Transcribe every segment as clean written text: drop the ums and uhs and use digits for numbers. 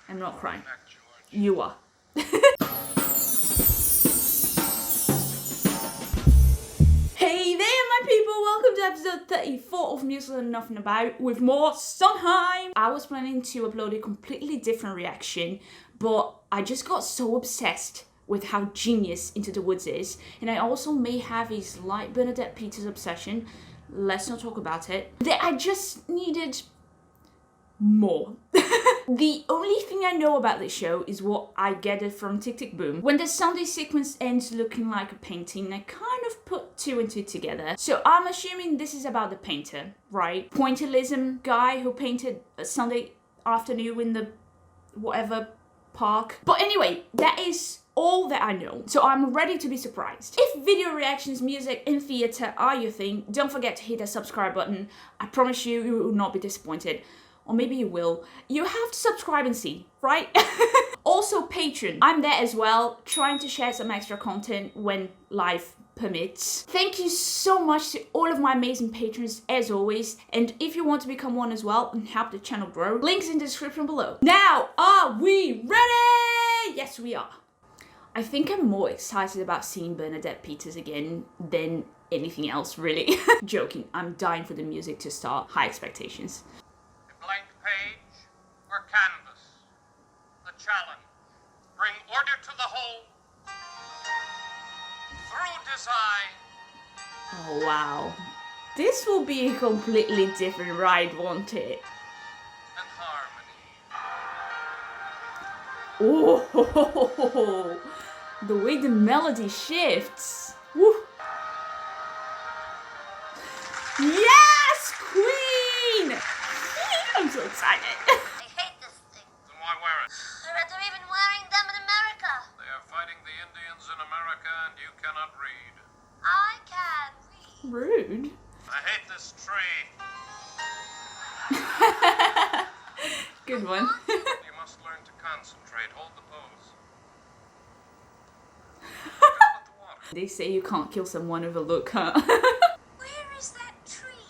I'm not crying. You are. Hey there, my people! Welcome to episode 34 of Musical and Nothing About with more Sondheim! I was planning to upload a completely different reaction, but I just got so obsessed with how genius Into the Woods is, and I also may have a slight Bernadette Peters obsession. Let's not talk about it. That I just needed more. The only thing I know about this show is what I gathered from Tick Tick Boom. When the Sunday sequence ends looking like a painting, I kind of put two and two together. So I'm assuming this is about the painter, right? Pointillism guy who painted a Sunday afternoon in the whatever park. But anyway, that is all that I know, so I'm ready to be surprised. If video reactions, music, and theatre are your thing, don't forget to hit that subscribe button. I promise you, you will not be disappointed. Or maybe you will. You have to subscribe and see, right? Also Patreon. I'm there as well, trying to share some extra content when life permits. Thank you so much to all of my amazing patrons as always. And if you want to become one as well and help the channel grow, links in the description below. Now, are we ready? Yes, we are. I think I'm more excited about seeing Bernadette Peters again than anything else, really. Joking, I'm dying for the music to start. High expectations. Blank page or canvas. The challenge. Bring order to the whole. Through design. Oh wow. This will be a completely different ride, won't it? And harmony. Oh, the way the melody shifts. Woo. Yes, Queen! I'm so excited. I hate this thing. Then why wear it? I'd rather even wearing them in America. They are fighting the Indians in America and you cannot read. I can read. Rude. I hate this tree. Good one. You must learn to concentrate. Hold the pose. With the water. They say you can't kill someone with a look, huh? Where is that tree?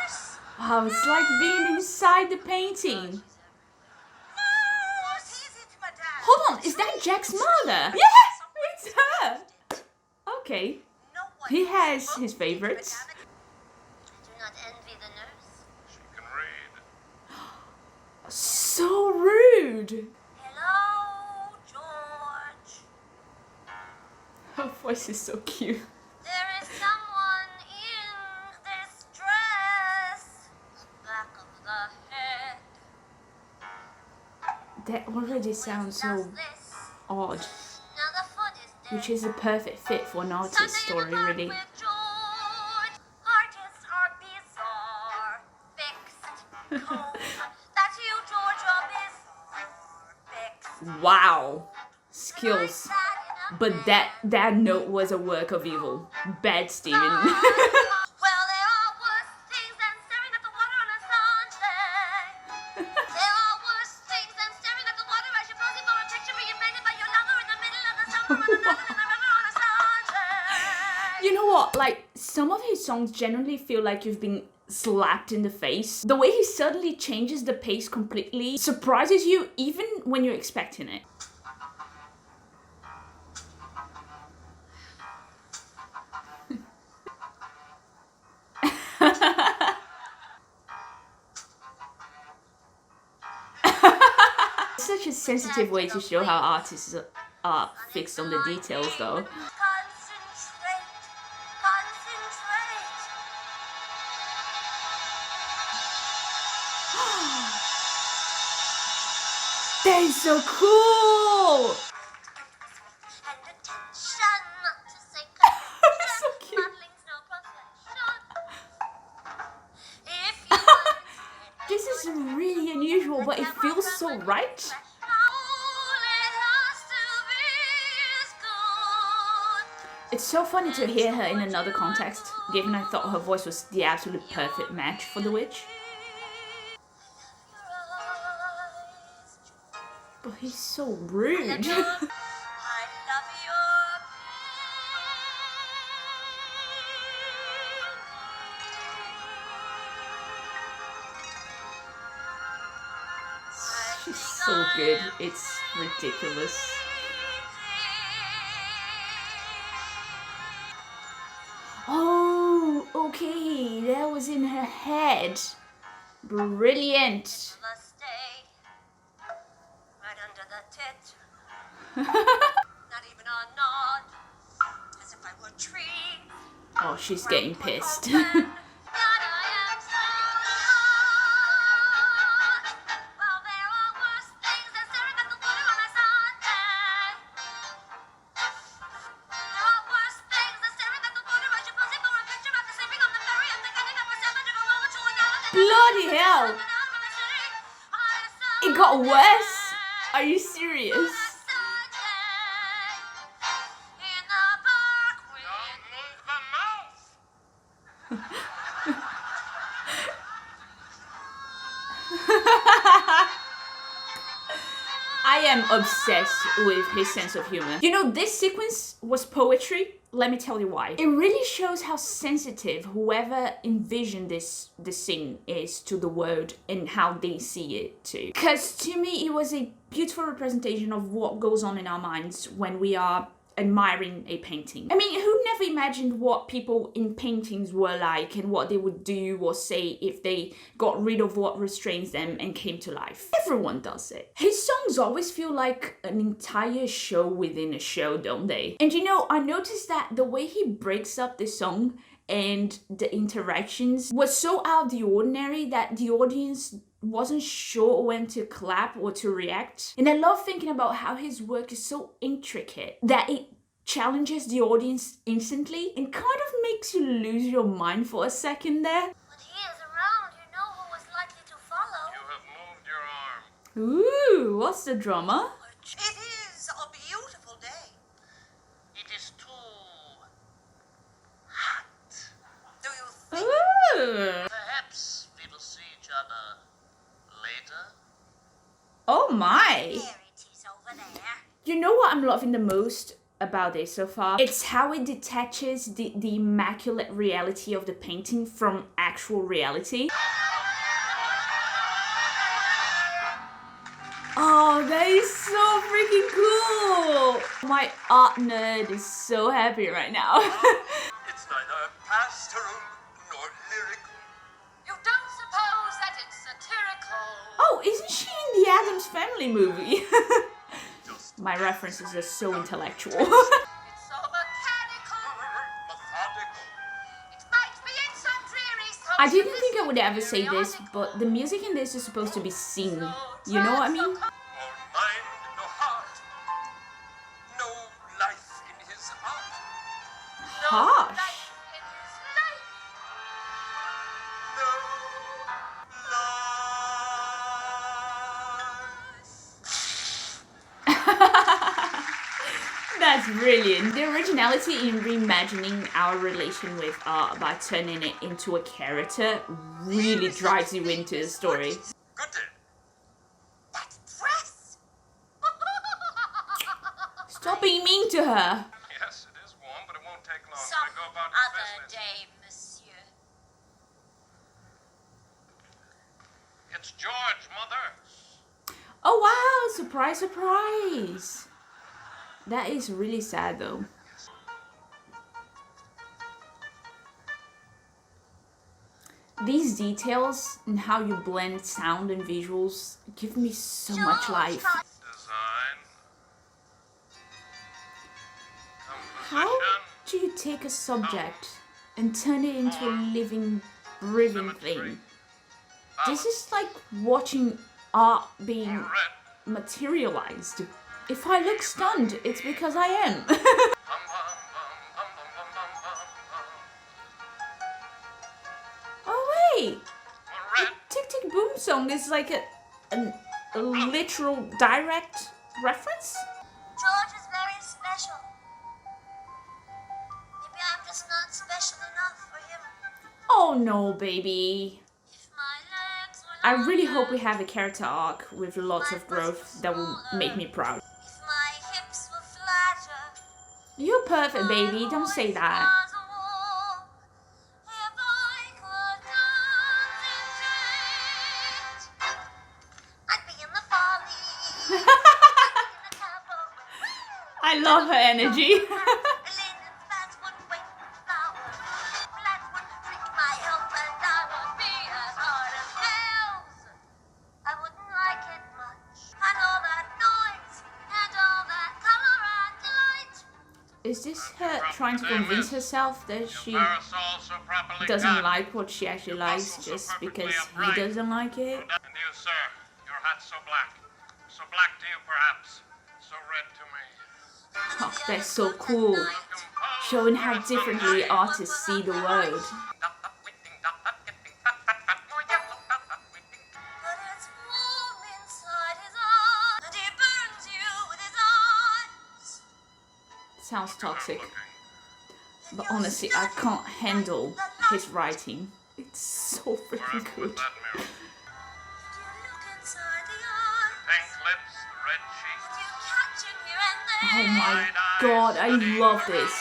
Nurse? Wow, it's like being inside the painting. Nurse! What is it, madame? Hold on, is that Jack's mother? Yeah, it's her. Okay. No one He has spoke his to favorites. madame. I do not envy the nurse. She can read. So rude. Hello, George. Her voice is so cute. There is someone in this dress. The back of the head. That already sounds so Does this. odd, Now the foot is dead. which is a perfect fit for an artist Sunday story, in the park really. with George. Artists are bizarre. Fixed. Cold. That's you, George. Your biz. Fixed. Wow. Skills. Sad enough But that note was a work of evil. Bad Steven. Well, there are worse things than staring at the water on a Sunday. There are worse things than staring at the water as you're posing for a picture being painted by your lover in the middle of the summer on an island in the river on a Sunday. You know what? Like, some of his songs generally feel like you've been slapped in the face. The way he suddenly changes the pace completely surprises you even when you're expecting it. Such a sensitive way to show how artists are fixed on the details, though. Concentrate. Concentrate. That is so cool! And attention, not to say So cute. modeling's no profession. If you want to This is really unusual, but it feels so right. It's so funny to hear her in another context, given I thought her voice was the absolute perfect match for the witch. But he's so rude. She's so good. It's ridiculous. Oh, okay. That was in her head. Brilliant. Stay right under the tit. Not even a nod, as if I were a tree. Oh, she's getting pissed. God, I am so hot. Well, there are worse things than staring at the water on a Sunday. There are worse things than staring at the water as you're posing for a picture after sleeping on the ferry and thinking of a seven to go over to a yacht. Bloody hell. It got worse. Are you serious? Don't move the mouth. I am obsessed with his sense of humor. You know, this sequence was poetry. Let me tell you why. It really shows how sensitive whoever envisioned this scene is to the world and how they see it too. Because to me, it was a beautiful representation of what goes on in our minds when we are admiring a painting. I mean, who never imagined what people in paintings were like and what they would do or say if they got rid of what restrains them and came to life? Everyone does it. His songs always feel like an entire show within a show, don't they? And you know, I noticed that the way he breaks up the song and the interactions was so out of the ordinary that the audience wasn't sure when to clap or to react. And I love thinking about how his work is so intricate that it challenges the audience instantly and kind of makes you lose your mind for a second there. When he is around, you know who was likely to follow. You have moved your arm. Ooh, what's the drama? It is a beautiful day. It is too hot. Do you think? Ooh. Perhaps we will see each other later. Oh my. There it is over there. You know what I'm loving the most about this so far? It's how it detaches the immaculate reality of the painting from actual reality. Oh, that is so freaking cool! My art nerd is so happy right now. It's neither pastoral nor lyrical. You don't suppose that it's satirical? Oh, isn't she in the Addams Family movie? My references are so intellectual. It's so mechanical. Methodical. It might be in some dreary I didn't think I would ever say this, but the music in this is supposed to be sing. You know what I mean? No mind, no heart. No life in his art. Harsh. in his life. No life. That's brilliant. The originality in reimagining our relation with art by turning it into a character really drives you into the story. Good day. That dress. Stop being mean to her. Yes, it is warm, but it won't take long Some to go about other your business. day, monsieur. It's George, Mother. Oh wow, surprise, surprise. That is really sad though. These details and how you blend sound and visuals give me so much life. Design. How Composition. do you take a subject and turn it into a living, breathing thing? This is like watching art being Red. materialized. If I look stunned, it's because I am. Bum, bum, bum, bum, bum, bum, bum, bum, bum. Oh wait, Red. Tick Tick Boom song is like a literal direct reference? George is very special. Maybe I'm just not special enough for him. Oh no, baby. If my legs were I really longer, hope we have a character arc with lots of growth that will make me proud. if my hips were flatter, You're perfect, baby. Don't say that. was a wall, if I could dance in I'd be in the fall I love her energy. Linden's fans wouldn't wait for flowers. Plants wouldn't drink my health, and I would be as hard as nails. I wouldn't like it much. And all that noise, and all that color and light. Is this her trying to convince herself that she doesn't like what she actually likes just because he doesn't like it? And you, sir, your hat's so black. So black to you, perhaps. So red to me. Oh, that's so cool. Showing how differently artists see the world. But it's warm inside his eyes, and he burns you with his eyes. Sounds toxic. But honestly, I can't handle his writing. It's so freaking good. That mirror. You look inside the eyes, Pink lips, red cheeks. you catch him here and there. Oh my god, I love this.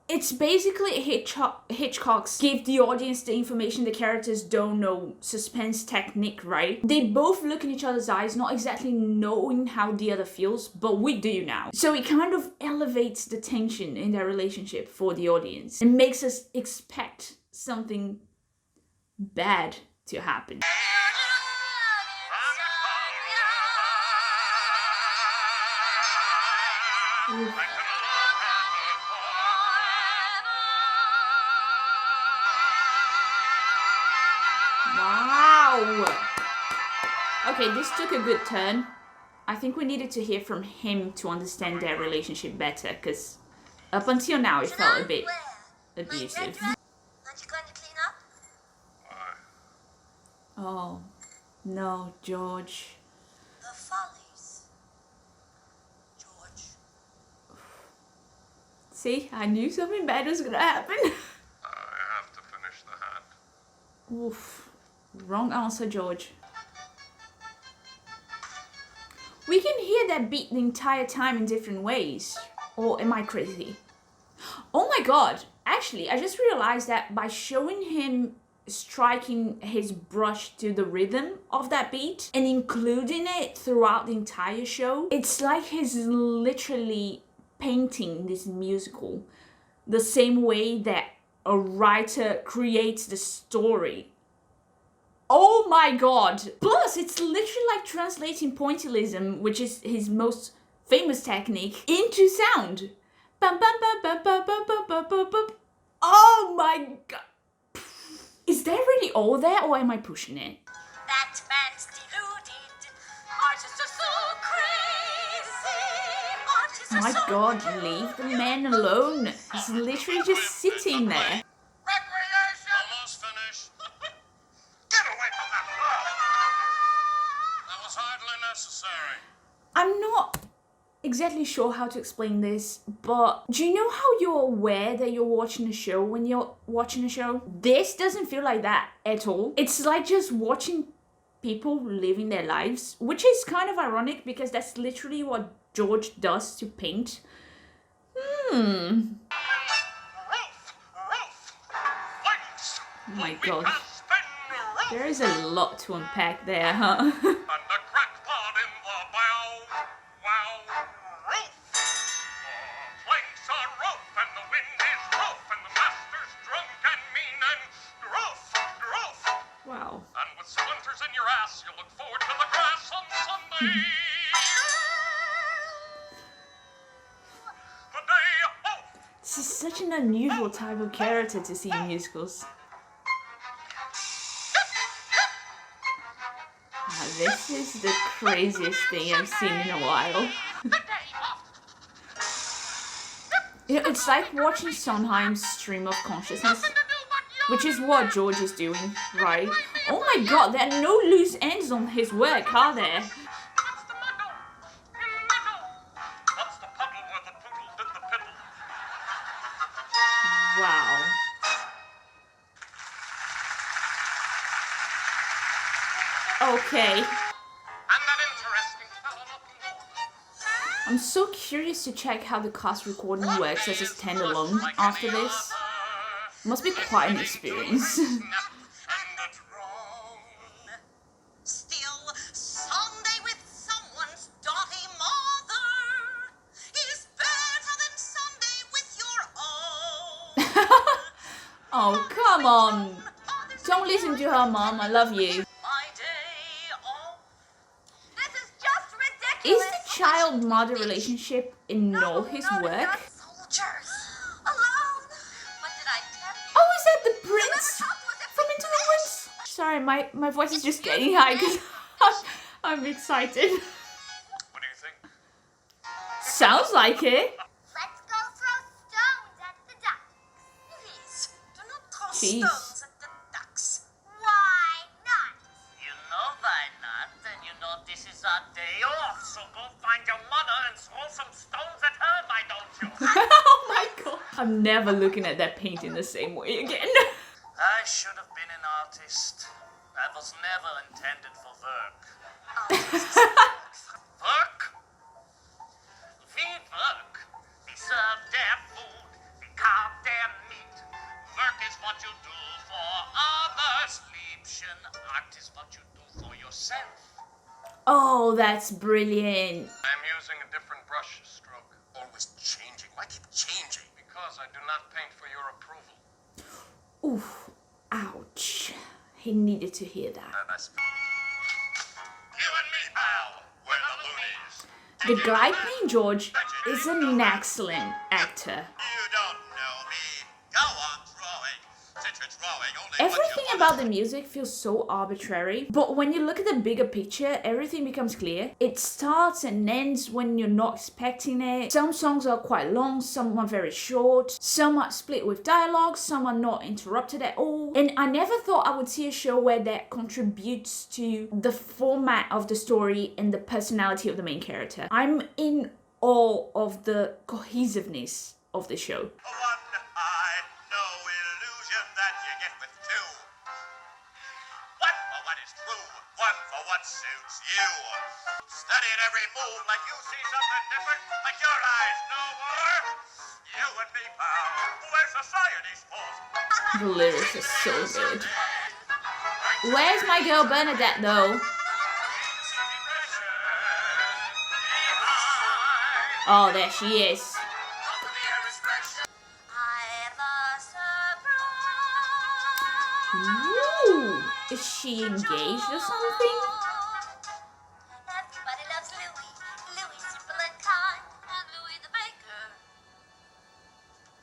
It's basically Hitchcock's give the audience the information the characters don't know suspense technique, right? They both look in each other's eyes, not exactly knowing how the other feels, but we do now. So it kind of elevates the tension in their relationship for the audience and makes us expect something bad to happen. Wow! Okay, this took a good turn. I think we needed to hear from him to understand their relationship better, because up until now it felt a bit abusive. Aren't you going to clean up? Oh, no, George. The Follies. George. See, I knew something bad was gonna happen. I have to finish the hat. Oof. Wrong answer, George. We can hear that beat the entire time in different ways. Or am I crazy? Oh my god. Actually, I just realized that by showing him striking his brush to the rhythm of that beat and including it throughout the entire show, it's like he's literally painting this musical the same way that a writer creates the story. Oh my god! Plus, it's literally like translating pointillism, which is his most famous technique, into sound. Bum, bum, bum, bum, bum, bum, bum, bum, bum, bum. Oh my god! Is that really all there, or am I pushing it? That man's deluded. Artists are so crazy. Artists are My so god, leave the man alone. He's literally just sitting there. Recreation! Almost finished. Get away from that wall! That was hardly necessary. I'm not exactly sure how to explain this, but do you know how you're aware that you're watching a show when you're watching a show? This doesn't feel like that at all. It's like just watching people living their lives, which is kind of ironic because that's literally what George does to paint. Roof! Lights! Oh my We god. can spin roof! There is a lot to unpack there, huh? And the crackpot in the bow! Wow! Roof! The planks are roof, and the wind is roof, and the master's drunk and mean and roof! Roof! Wow. And with splinters in your ass, you look forward to the grass on Sunday! The day off! This is such an unusual type of character to see in musicals. Now, this is the craziest thing I've seen in a while. You know, it's like watching Sondheim's stream of consciousness, which is what George is doing, right? Oh my god, there are no loose ends on his work, are there? What's the muddle? Middle! What's the puddle where the poodle did the piddle? Wow. Okay. And that interesting fellow up north. I'm so curious to check how the cast recording works as a standalone after this. Must be quite an experience. And it's wrong. Still, Sunday with someone's Come on. Don't listen to her, Mom. I love you. My day off. This is just Is ridiculous. the child-mother relationship in all his No, work? not soldiers. Alone. What did I tell you? Oh, is that the You'll prince never talk to us if from we Into the finish. Woods? Sorry, my voice is just getting high because I'm excited. What do you think? Sounds like it. Let's go throw stones at the ducks. Please, do not throw Jeez. stones at the ducks. Why not? You know why not, and you know this is our day off, so go find your mother and throw some stones at her, why don't you? Oh my god. I'm never looking at that painting the same way again. I should have been an artist. That was never intended for work. Work? We work. We serve their food. We carve their meat. Work is what you do for others, Liebchen. Art is what you do for yourself. Oh, that's brilliant. I'm using a different brush stroke. Always changing. Why keep changing? Because I do not paint for your approval. Oof. Ouch. He needed to hear that. That's You and me, pal. We're the loonies. The guy playing George is an excellent actor. You don't know me. Go on drawing. Since you're drawing only Everything about the music feels so arbitrary, but when you look at the bigger picture, everything becomes clear. It starts and ends when you're not expecting it. Some songs are quite long, some are very short, some are split with dialogue, some are not interrupted at all. And I never thought I would see a show where that contributes to the format of the story and the personality of the main character. I'm in awe of the cohesiveness of the show. one eye, no illusion that you get with two. One for what is true, one for what suits you. Studying every move like you see something different, like your eyes know more. You and me, pal, where society's forced. The lyrics are so good. Where's my girl Bernadette though? Oh, there she is. I'm a surprise. Ooh, is she engaged or something? Everybody loves Louis. Louis simple and kind. And Louis the baker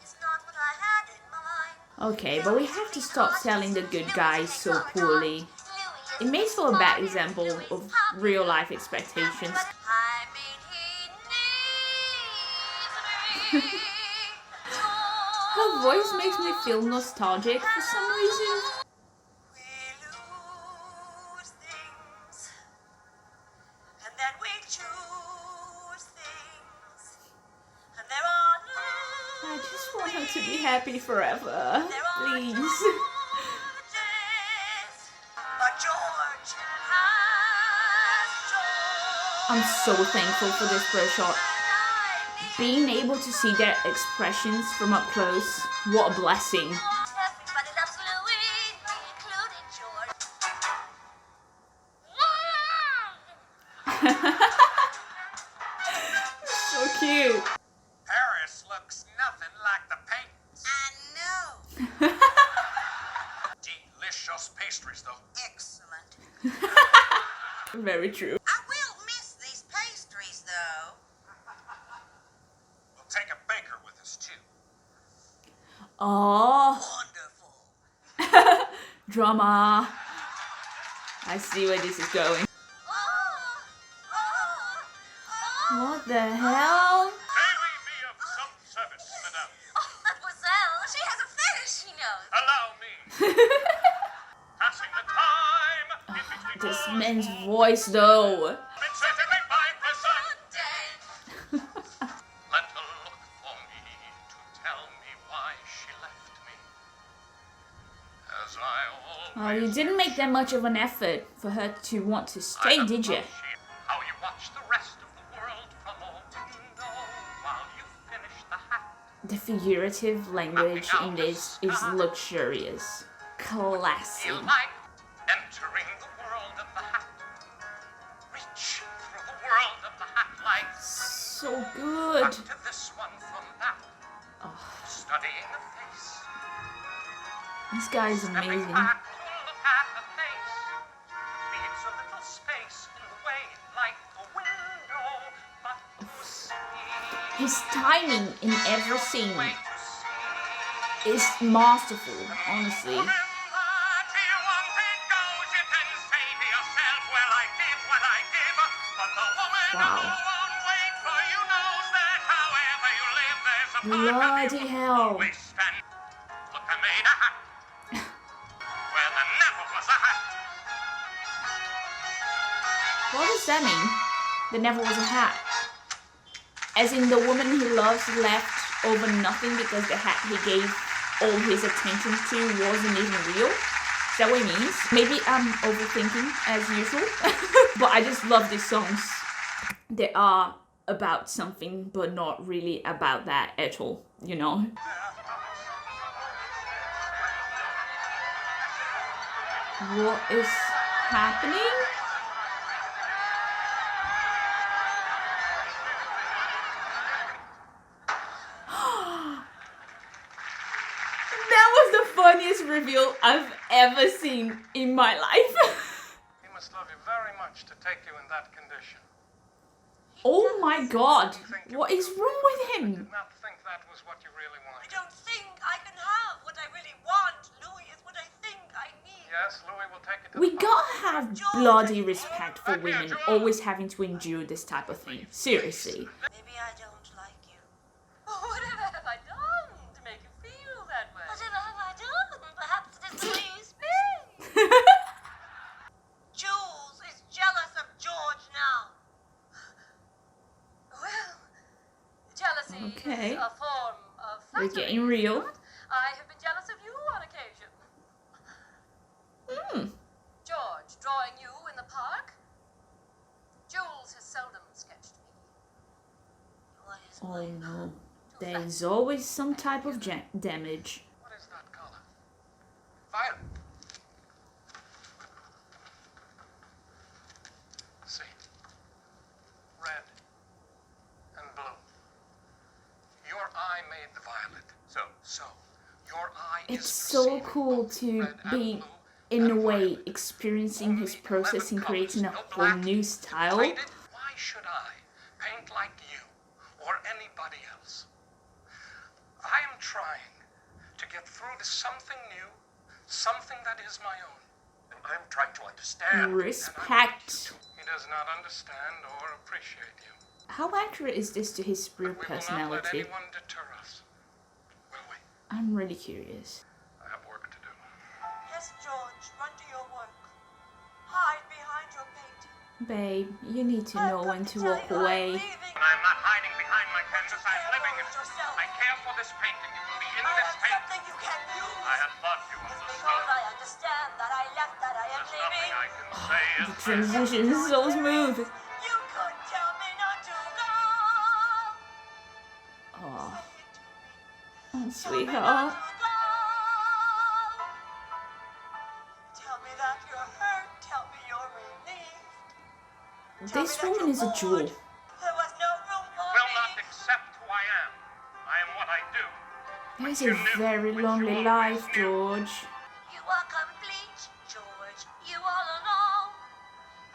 is not what I had in mind. Okay, but we have to stop selling the good guys so poorly. It makes for a bad example of real life expectations. I mean, he needs me. Her voice makes me feel nostalgic for some reason. We lose things, and then we choose things, and there are I just want her to be happy forever. Please. But George has I'm so thankful for this first shot. Being able to see their expressions from up close, what a blessing. Everybody loves Louis, including George. So cute. Paris looks nothing like the paint. I know. Delicious pastries, though. Excellent. Very true. I will miss these pastries, though. We'll take a baker with us, too. Oh, Wonderful. drama. I see where this is going. What the hell? May we be of some service, madame? Oh, mademoiselle, she has a fetish, she knows. Allow me. Passing the time in between This wars, man's voice though. been certainly fine for some. Day. Let her look for me to tell me why she left me. As I Oh, always you didn't make that much of an effort for her to want to stay, did you? How you watch the rest of the world from a window while you finish the hat. The figurative language in this is luxurious. Classy. Feel like entering the world of the hat. Reach through the world of the hat like So good. to this one from that. Studying the face. This guy is Stepping amazing. back to look at the face, leaves a little space in the way like a window, but to see. His timing in every scene Way to see. is masterful, honestly. Remember, till one thing goes, you can say to yourself, well, I give what I give. But the woman Wow. who won't wait for you knows that however you live, there's a part of Bloody you hell. always stand. Look, I made a hat. Well, there never was a hat. What does that mean? There never was a hat. As in the woman he loves left over nothing because the hat he gave all his attention to wasn't even real? Is that what it means? Maybe I'm overthinking as usual. But I just love these songs. They are about something but not really about that at all, you know? What is happening? That was the funniest reveal I've ever seen in my life. He must love you very much to take you in that condition. Oh my god, what is wrong with him? Did not think that was what you really I wanted. don't think I can have what I really want. Louis is what I think I need. Yes, Louis will take it to We the gotta have bloody respect for women always having to endure this type of thing. Seriously. Maybe I don't like you. Whatever have I done to make you feel that way? Whatever have I done? Perhaps it is the way you speak. Jules is jealous of George now. Well, jealousy Okay. is a form of We're flattery. getting real. But I have been jealous of you on occasion. George, drawing you in the park? Jules has seldom sketched me. What is Oh no. There is always some type of damage. What is that color? Violet. See. Red and blue. Your eye made the violet. So your eye It's is so receiving cool both to red and be, blue in a and way, violet. experiencing his Only process 11 in creating a colors, no whole black. new style. Painted? Why should I paint like you or anybody else? I am trying to get through to something new, something that is my own. I'm trying to understand. Respect. He does not understand or appreciate you. How accurate is this to his real We will not let personality? anyone deter us, will we? I'm really curious. I have work to do. Yes, George, run to your work. Hide behind your painting. Babe, you need to know when to walk away. And I'm not hiding behind my canvas, I'm living it. I care for this painting. It will be in this painting. Something you can use. I had thought you Because understood. I understand that I left, that I am There's nothing leaving. I can say The is this. transition is so smooth. You could tell me not to go. Oh, Say it to me. oh Tell me sweetheart. not to go. Tell me that you're hurt. Tell me you're relieved. Tell This me that woman you're is a jewel. bored. There was no room for Will me. not accept who I am. I am what I do. That is a very lonely life, George. You are complete, George. You all alone.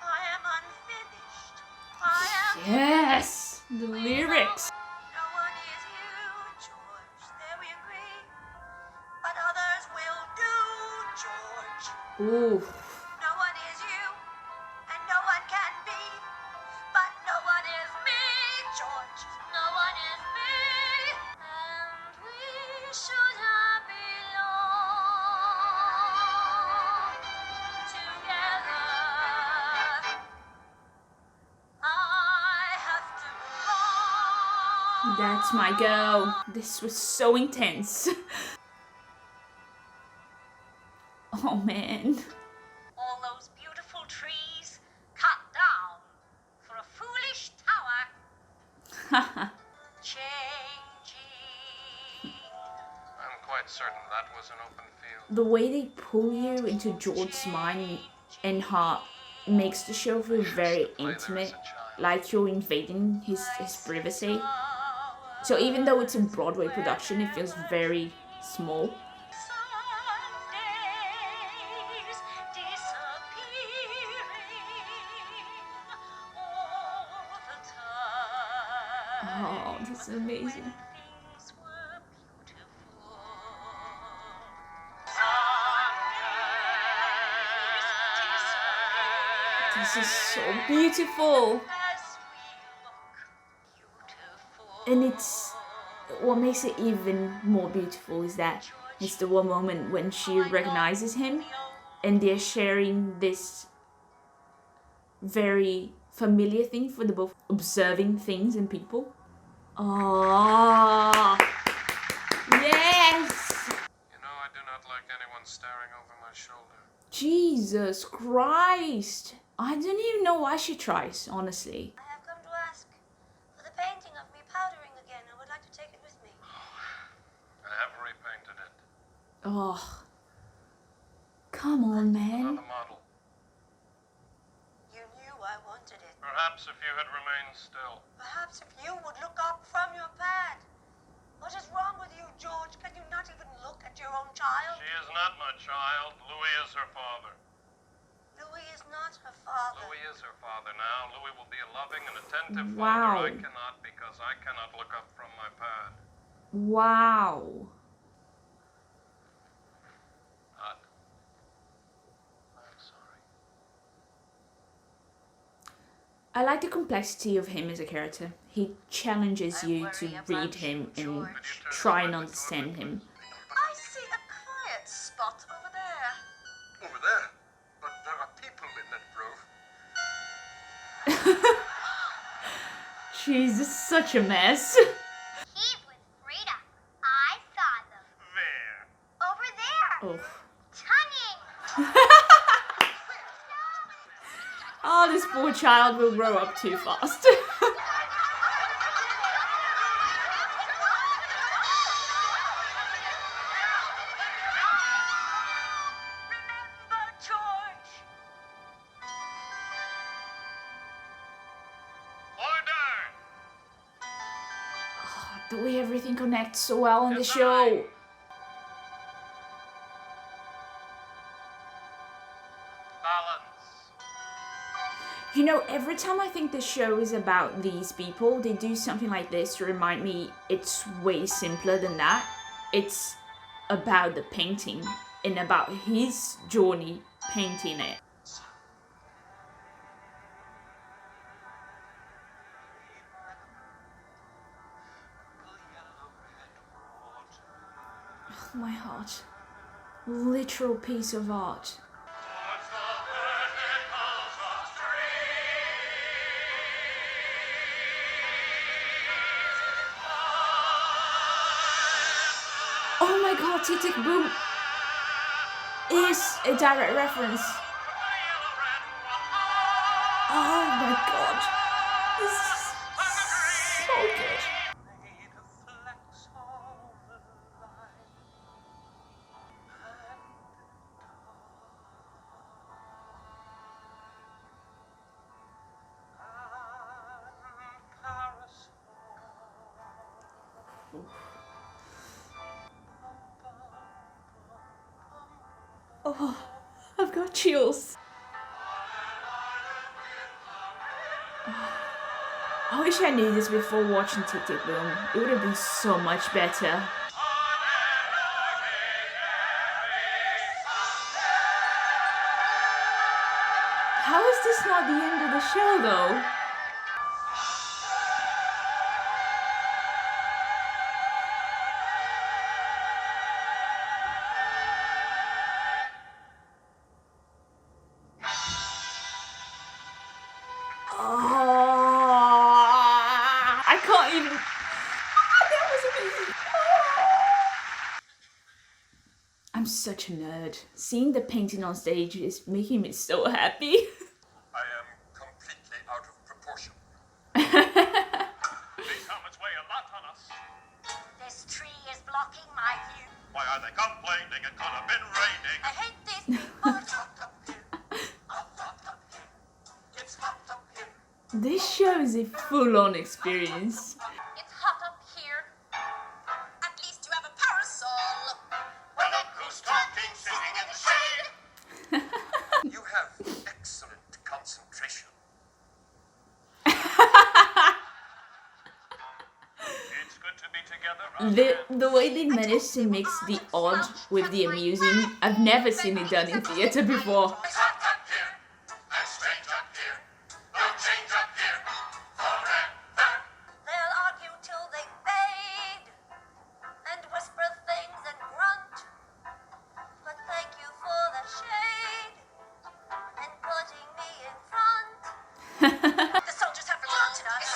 I am unfinished. I am. Yes, the lyrics. No one is you, George. There we agree. But others will do, George. Ooh, No one is you, and no one can be. But no one is me, George. No one is me. And we should have belonged together. I have to belong. that's my girl. This was so intense. Oh man. All those beautiful trees cut down for a foolish tower. Changing. I'm quite certain that was an open field. The way they pull you into George's mind and heart makes the show feel very intimate, like you're invading his privacy. So even though it's a Broadway production, it feels very small. Sunday Oh, this is amazing. Things were beautiful. This is so beautiful. And it's what makes it even more beautiful is that it's the one moment when she recognizes him and they're sharing this very familiar thing for the both, observing things and people. Oh, yes! You know, I do not like anyone staring over my shoulder. Jesus Christ! I don't even know why she tries, honestly. I have come to ask for the painting of me powdering again. I would like to take it with me. I have repainted it. Oh, come on, man. Another model. You knew I wanted it. Perhaps if you had remained still. Perhaps if you would look up from your pad. What is wrong with you, George? Can you not even look at your own child? She is not my child. Louis is her father. Louis is not her father. Louis is her father now. Louis will be a loving and attentive Wow. father. I cannot because I cannot look up from my pad. Wow. Not. I'm sorry. I like the complexity of him as a character. He challenges you to read him and try and understand him. I see a quiet spot over there. Over there? But there are people in that grove. She's such a mess. He was Frida. I saw them. There. Over there. Oh. Tonguing. Oh, this poor child will grow up too fast. Remember, George. Order! The way everything connects so well in the Yes, show. I- Balance. You know, every time I think the show is about these people, they do something like this to remind me it's way simpler than that. It's about the painting and about his journey painting it. Oh, my heart. Literal piece of art. Oh my god, Tick Tick Boom is a direct reference. Oh my god. This is so good. Oh, I've got chills. I wish I knew this before watching Tick Tick Boom. It would have been so much better. How is this not the end of the show though? Oh, I can't even. That was amazing. I'm such a nerd. Seeing the painting on stage is making me so happy. I am completely out of proportion. These helmets weigh a lot on us. This tree is blocking my view. Why are they complaining? It could have been raining. I hate these people. It's hot up here. It's hot up here. This show is a full-on experience. It's hot up here. At least you have a parasol. Well, look who's talking, sitting in the shade. You have excellent concentration. The way they managed to mix the odd with the amusing, I've never seen it done in theatre before. It's hot up here, and strange up here. No change up here forever. They'll argue till they fade and whisper things and grunt. But thank you for the shade and putting me in front. The soldiers have forgotten us. It's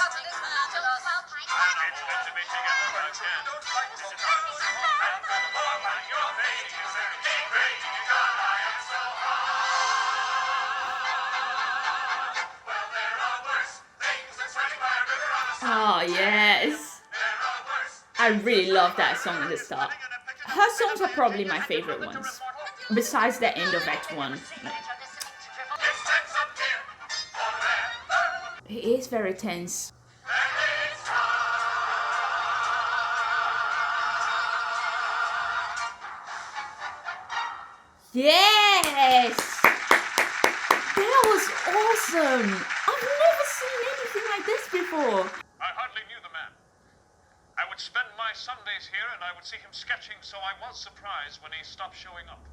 good to be together again. Don't fight this is our home. And for the warmth your fate is everything great. God, I am so hot. Well, there are worse things than swimming by a river on a sun. Oh, yes. There are worse I really love that song at the start. Her songs are probably my favorite ones, besides the end of Act 1. It's tense up here forever. It is very tense. Yes! That was awesome! I've never seen anything like this before. I hardly knew the man. I would spend my Sundays here and I would see him sketching, so I was surprised when he stopped showing up.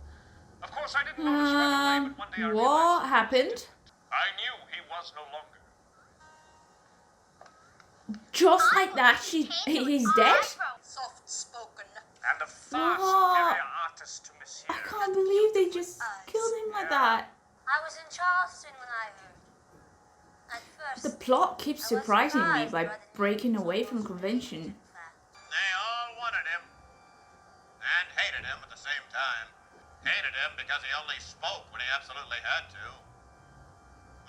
Of course, I didn't notice right away, but one day I What realized happened? I knew he was no longer. Just like that, he's dead? Soft spoken. And a far What? superior artist to Monsieur. I can't believe they just killed him like that. I was in Charleston when I heard. At first, The plot keeps surprising me by breaking away from convention. They all wanted him and hated him at the same time. Hated him because he only spoke when he absolutely had to.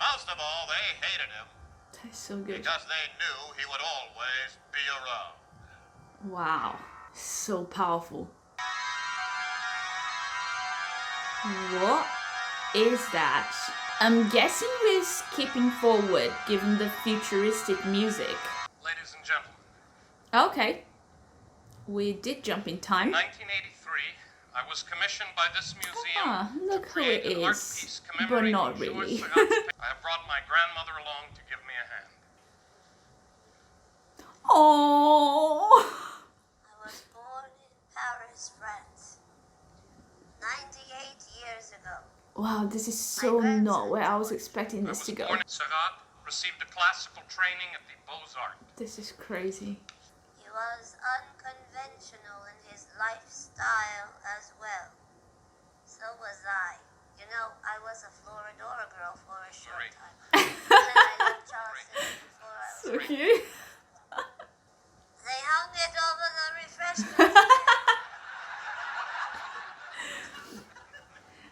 Most of all, they hated him That's so good. because they knew he would always be around. Wow. So powerful. What is that? I'm guessing we're skipping forward given the futuristic music. Ladies and gentlemen, Okay. We did jump in time. 1983, I was commissioned by this museum Ah, look to who it create an art is. piece But commemorating not Georges really. Seurat's I have brought my grandmother along to give me a hand. Oh. I was born in Paris, France. 98 years ago. Wow, this is so not where I was expecting I this was to go. born in Seurat, received a classical training at the Beaux-Arts. This is crazy. He was unconventional in his lifestyle as well. So was I. You know, I was a Floridora girl for a short Great. time. Then I left Charleston before I was So cute. They hung it over the refreshment.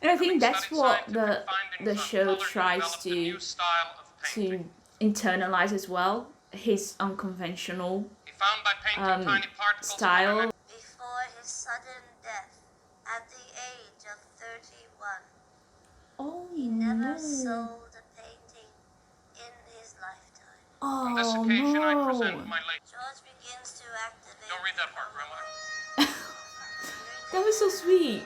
And I think that's Studied what scientific the findings on show color, tries developed a new style of painting. to internalize as well. His unconventional He found by painting tiny particles of style. Before his sudden death at the age of 31. Oh He never no. sold a painting in his lifetime. On this Oh occasion, I present no. my late. George begins to activate. Don't read that part, Grandma. That was so sweet.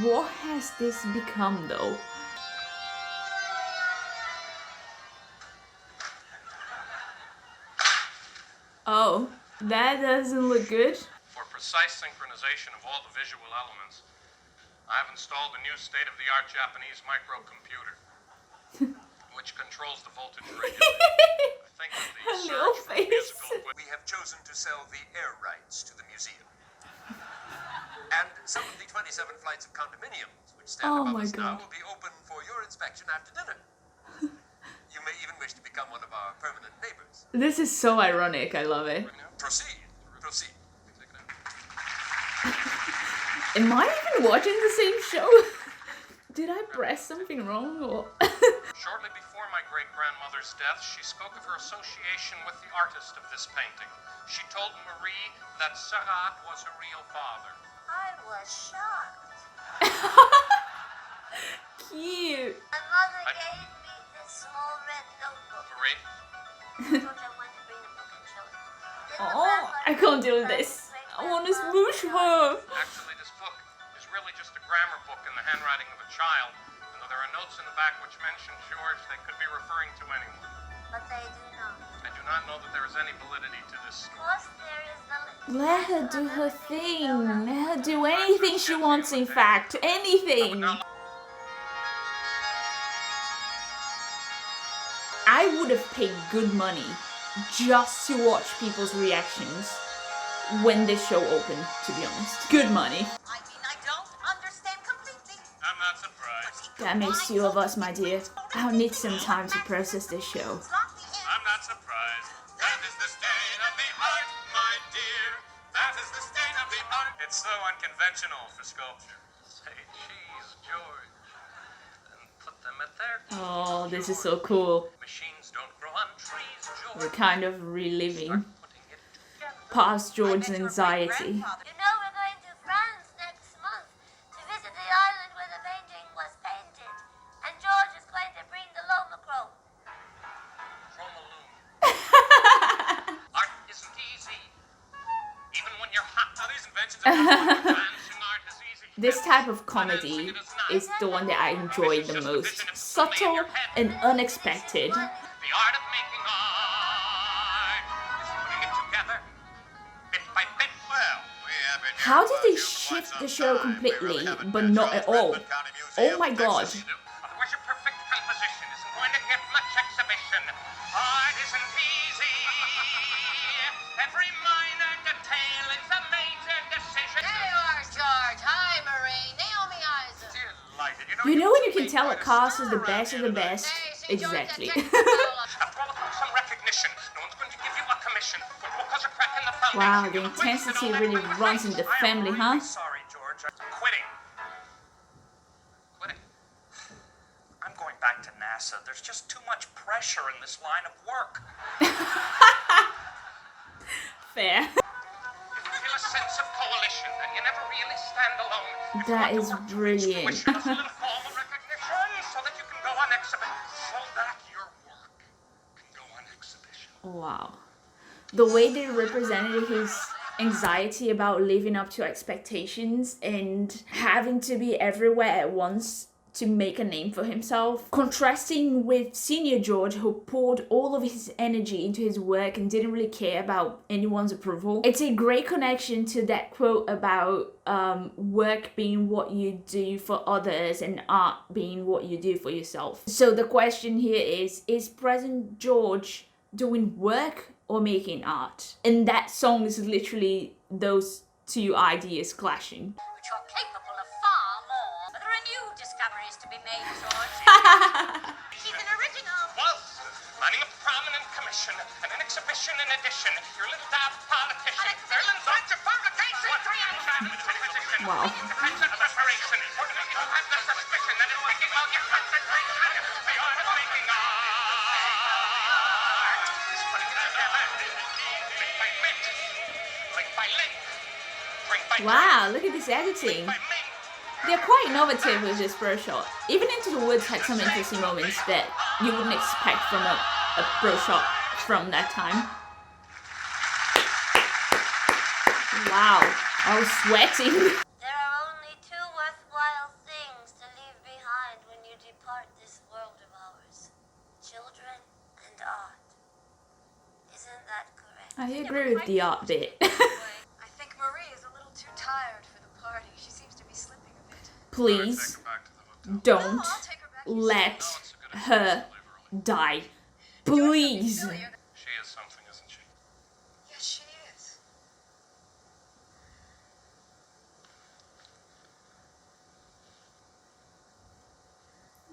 What has this become though? Oh, that doesn't look good. For precise synchronization of all the visual elements, I have installed a new state-of-the-art Japanese microcomputer, which controls the voltage regulator. I think that the Her little surge from face. musical equipment. We have chosen to sell the air rights to the museum. And some of the 27 flights of condominiums which stand Oh above my us now God. will be open for your inspection after dinner. You may even wish to become one of our permanent neighbors. This is so ironic. I love it. Proceed. Proceed. Am I even watching the same show? Did I press something wrong or? Shortly before my great-grandmother's death, she spoke of her association with the artist of this painting. She told Marie that Seurat was her real father. I was shocked. Cute. My mother gave me this small red notebook. Marie, I told her when to bring the book and show it. In the Oh, back, I can't deal with this. I want to smoosh her. actually, this book is really just a grammar book in the handwriting of a child. And though there are notes in the back which mention George, they could be referring to anyone. but they do not. I do not know that there is any validity to this Of story. course, there is the Let her do her thing. Let her do anything she wants, in fact. Anything. I would have paid good money just to watch people's reactions when this show opened, to be honest. Good money. I mean, I don't understand completely. I'm not surprised. That makes two of us, my dear. I'll need some time to process this show. It's not the end. I'm not surprised. That is the state of the art, my dear. That is the state of the art. It's so unconventional for sculpture. Say cheese, George, and put them at their Oh, this is so cool. Machines don't grow on trees, George. We're kind of reliving Putting it together. past George's anxiety. You know, we're going to France next month to visit the island where the painting was painted. And George is going to bring the Lomachrome. Chromaloom. Art isn't easy. Even when you're hot. Now, these inventions are not Advancing art is easy. This type of comedy is the one that I enjoy the most. Subtle and unexpected. The art of making art is putting it together, bit by bit. Well, we have been How did they here for quite shift some the show time. We completely, really haven't but been not to at all? Redmond County Oh Museum, my god. Texas. Otherwise, your perfect composition isn't going to get much exhibition. Art isn't easy. Every minor detail is a major decision. There you are, George. Hi, Marie. Naomi Isaac. Delighted. You know when you can tell a cast is the best of the best? Hey, see, George, Exactly. that technical- After all, without some recognition, no one's going to give you a commission. But because a crack in the foundation, Wow, the you'll waste it intensity all really anyway. runs in the family, I'm huh? really sorry, George. I'm quitting. Quitting. I'm going back to NASA. There's just too much pressure in this line of work. Fair. You feel a sense of coalition, and you never really stand alone. If you That want to is work towards brilliant. fruition, it's a little formal recognition so that you can go on exhibition. So that your work can go on exhibition. Wow. The way they represented his anxiety about living up to expectations and having to be everywhere at once to make a name for himself, contrasting with senior George, who poured all of his energy into his work and didn't really care about anyone's approval. It's a great connection to that quote about work being what you do for others and art being what you do for yourself. So the question here is present George doing work or making art? And that song is literally those two ideas clashing. Which are capable of far more. But there are new discoveries to be made, George. She's an original. Was planning a prominent commission and an exhibition in addition. Your little daft politician. Berlin's like your publication. Wow. Defense and preparation. You have the suspicion that it's taking all your concentration. The art of making art is putting it together. Link by bit. Link by link. Drink by drink. Wow, look at this editing. By link. They're quite innovative with this pro shot. Even Into the Woods had some interesting moments that you wouldn't expect from a pro shot from that time. Wow, I was sweating. There are only two worthwhile things to leave behind when you depart this world of ours. Children and art. Isn't that correct? I agree with the art bit. I think Marie is a little too tired for the party. She seems to be slipping a bit. Please Back to the hotel. don't I'll take her back. let her die. Please. She is something, isn't she? Yes, she is.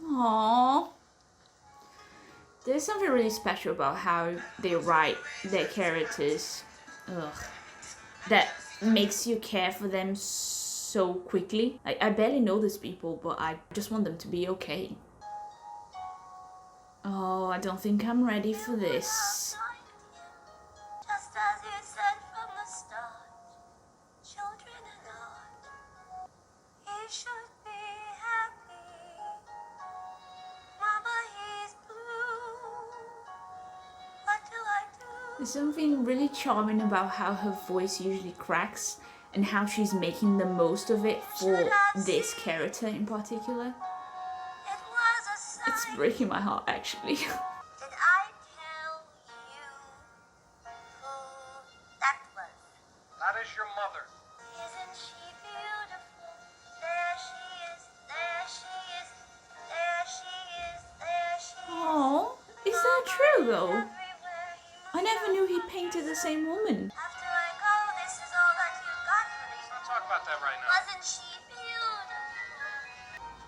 Aww. There's something really special about how they write their characters. Ugh. That makes you care for them so quickly. I barely know these people, but I just want them to be okay. Oh, I don't think I'm ready for this. Just as you said from the start. Children and art. He should be happy. Mama, he's blue. What do I do? There's something really charming about how her voice usually cracks and how she's making the most of it for this character in particular. It was a sign It's breaking my heart, actually. that I true though. Everywhere he I never knew he painted the same woman. After I go, this is all that you got for me. Let's not talk about that right now. Wasn't she beautiful?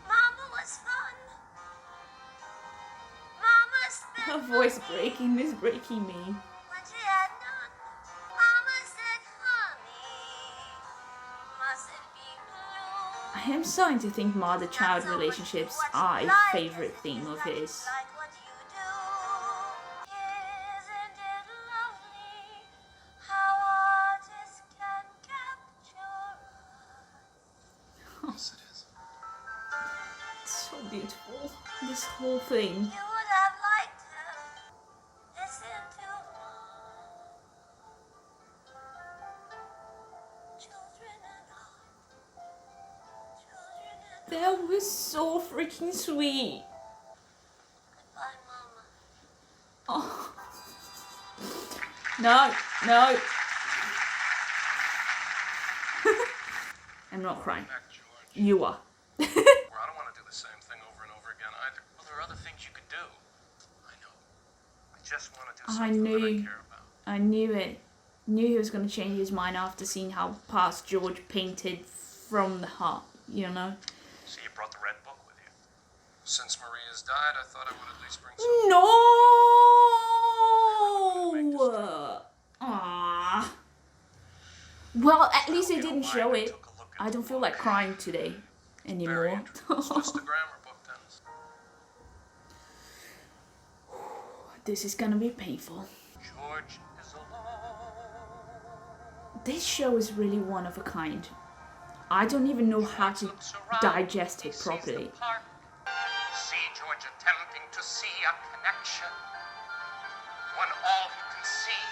Mama was fun. Mama spent Her voice money is breaking me. when she had none. Mama said, honey, must it be blue? I am starting to think mother-child relationships are a favourite theme of his. Like what you do. Isn't it lovely how artists can capture us? Yes, it is. It's so beautiful. This whole thing. You would have liked her. Listen to children and I. Children and That was so freaking sweet. goodbye, Mama. Oh. No, no. I'm not crying. Back, George. You are. Well, I don't want to do the same thing over and over again either. Well, there are other things you could do. I know. I just want to do I something that I knew. care about. I knew it. Knew he was going to change his mind after seeing how past George painted from the heart, you know? So you brought the red book with you. Since Maria's died, I thought I would at least bring some. No! Aww. Well, at least they didn't show it. I don't feel like crying today Very anymore. interesting. It's just the grammar book then. This is gonna be painful. George is alone. This show is really one of a kind. I don't even know how to digest it properly. See George attempting to see a connection when all he can see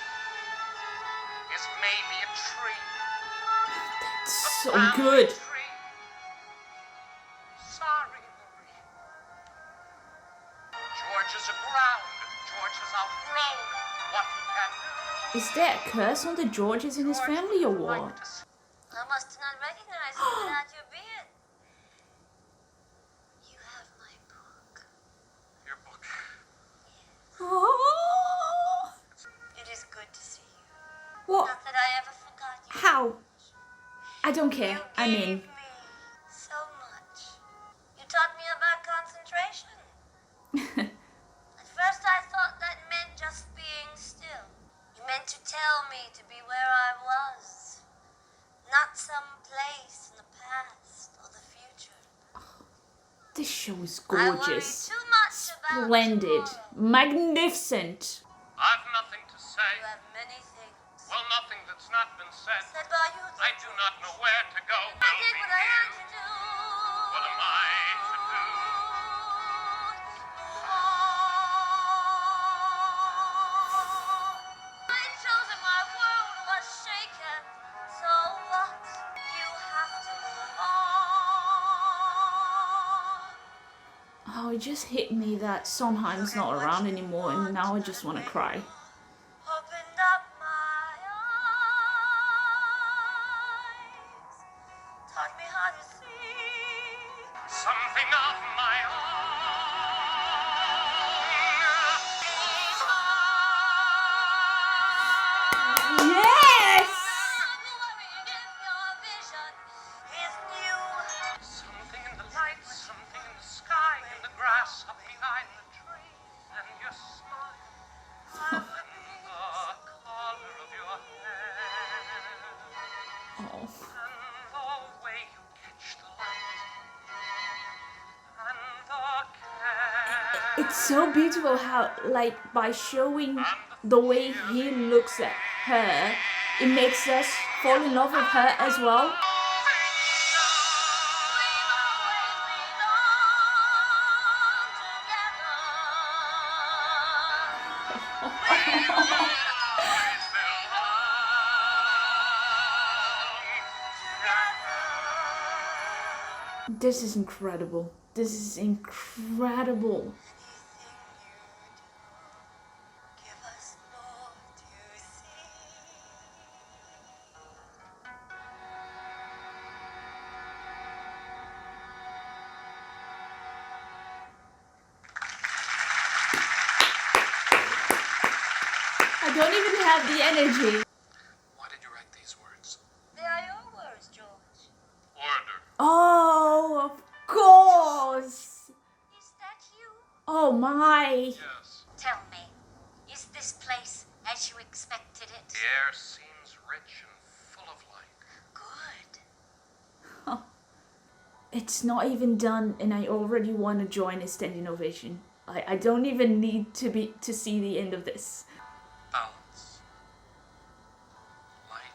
is maybe a tree. So good. Sorry, Marie. George is aground. George has outgrown what he can do. Is there a curse on the Georges in his family or George would like what? to see I must not recognize you without your beard. You have my book. your book. Oh, It is good to see you. what? Not that I ever forgot you. How? I don't care. You I'm gave in. me so much. You taught me about concentration. At first I thought that meant just being still. You meant to tell me to be where I was, not some place in the past or the future. This show is I worry gorgeous. too much about Splendid. tomorrow. Magnificent. I've nothing to say. You have many things Well, nothing that's not been said. said by you. I do not know where to go. I Will did be what I had you. to do. What am I to do? I chose and my world was shaken. So what? You have to move on. Oh, it just hit me that Sondheim's not around anymore, and now I just want to cry. Opened up my eyes. Taught me how to see. Something of my own. Yes! Something in the light, something in the sky, in the grass, up behind the tree, and your smile, and the color of your hair, Oh. and the way you catch the light, and the care. It's so beautiful how, like, by showing the way he looks at her, it makes us fall in love with her as well. This is incredible. This is incredible. Give us more to see. have the energy. Why did you write these words? They are your words, George. Order. Oh, of course. Is that you? Oh my. Yes. Tell me, is this place as you expected it? The air seems rich and full of light. Good. It's not even done and I already want to join a standing ovation. I don't even need to see the end of this. Balance. Light.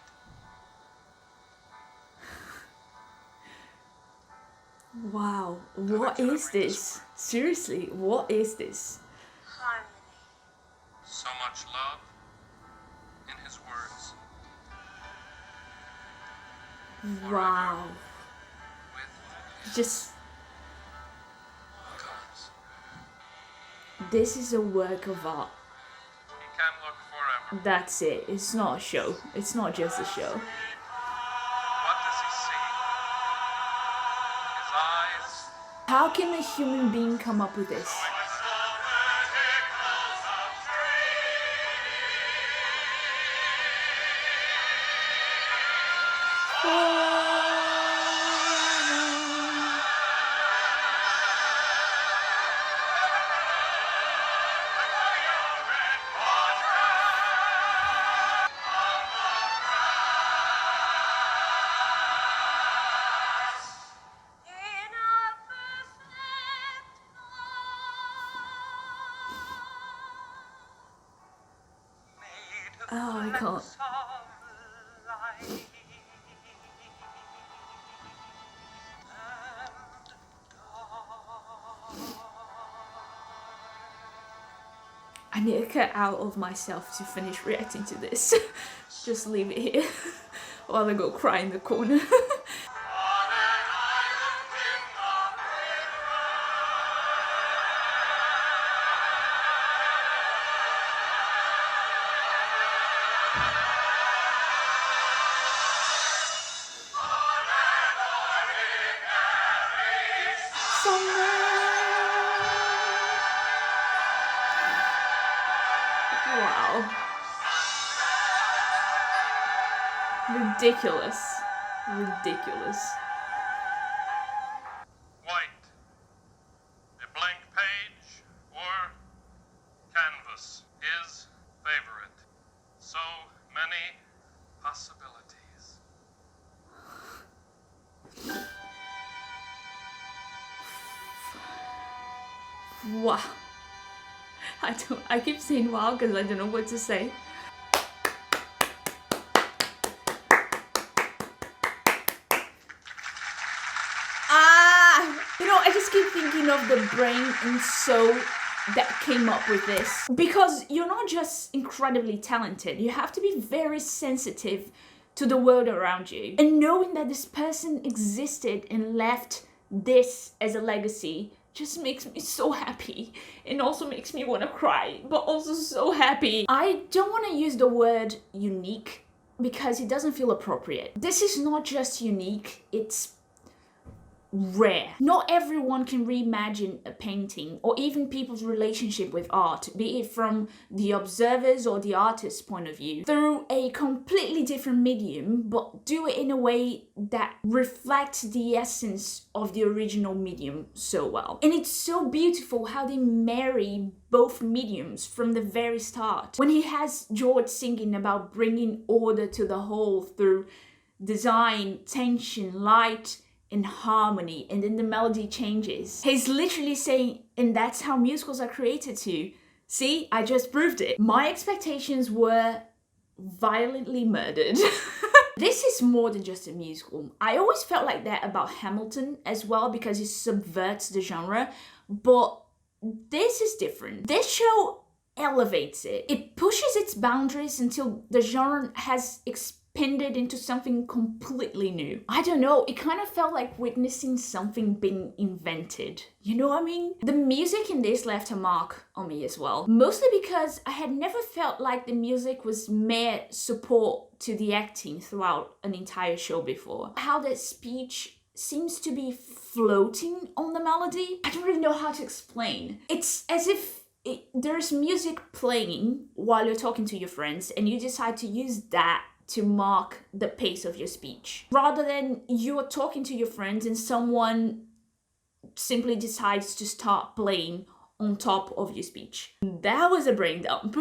Wow, what is this? Seriously, what is this? Harmony. So much love in his words. Wow. With Just, colors. this is a work of art. He can look forever. That's it. It's not a show. It's not just a show. What does he see? His eyes. How can a human being come up with this? In a perfect Made of Oh, I can't. flecks of light. I need to get out of myself to finish reacting to this. Just leave it here while I go cry in the corner. Wow. Ridiculous. Ridiculous. White. A blank page or canvas. His favorite. So many Possibilities. Wow. I keep saying wow because I don't know what to say. I just keep thinking of the brain and soul that came up with this. Because you're not just incredibly talented, you have to be very sensitive to the world around you. And knowing that this person existed and left this as a legacy just makes me so happy. And also makes me want to cry, but also so happy. I don't want to use the word unique because it doesn't feel appropriate. This is not just unique, it's rare. Not everyone can reimagine a painting or even people's relationship with art, be it from the observer's or the artist's point of view, through a completely different medium, but do it in a way that reflects the essence of the original medium so well. And it's so beautiful how they marry both mediums from the very start. When he has George singing about bringing order to the whole through design, tension, light, in harmony, and then the melody changes. He's literally saying, and that's how musicals are created too. See, I just proved it. My expectations were violently murdered. This is more than just a musical. I always felt like that about Hamilton as well because it subverts the genre, but this is different. This show elevates it. It pushes its boundaries until the genre has expanded into something completely new. I don't know, it kind of felt like witnessing something being invented. You know what I mean? The music in this left a mark on me as well. Mostly because I had never felt like the music was mere support to the acting throughout an entire show before. How that speech seems to be floating on the melody. I don't really know how to explain. It's as if there's music playing while you're talking to your friends, and you decide to use that to mark the pace of your speech. Rather than you're talking to your friends and someone simply decides to start playing on top of your speech. That was a brain dump.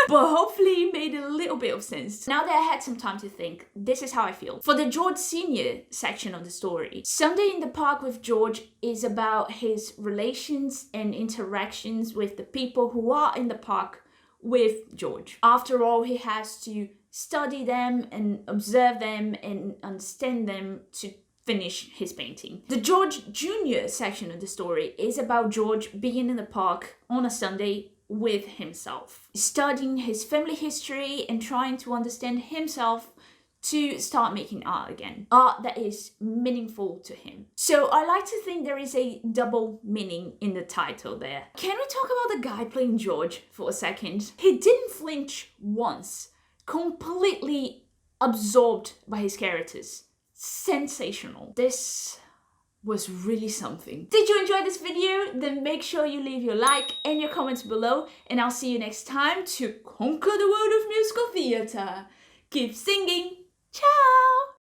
But hopefully it made a little bit of sense. Now that I had some time to think, this is how I feel. For the George Sr. section of the story, Sunday in the Park with George is about his relations and interactions with the people who are in the park with George. After all, he has to study them and observe them and understand them to finish his painting. The George Jr. section of the story is about George being in the park on a Sunday with himself, studying his family history and trying to understand himself to start making art again. Art that is meaningful to him. So I like to think there is a double meaning in the title there. Can we talk about the guy playing George for a second? He didn't flinch once, completely absorbed by his characters. Sensational. This was really something. Did you enjoy this video? Then make sure you leave your like and your comments below, and I'll see you next time to conquer the world of musical theatre. Keep singing. Ciao!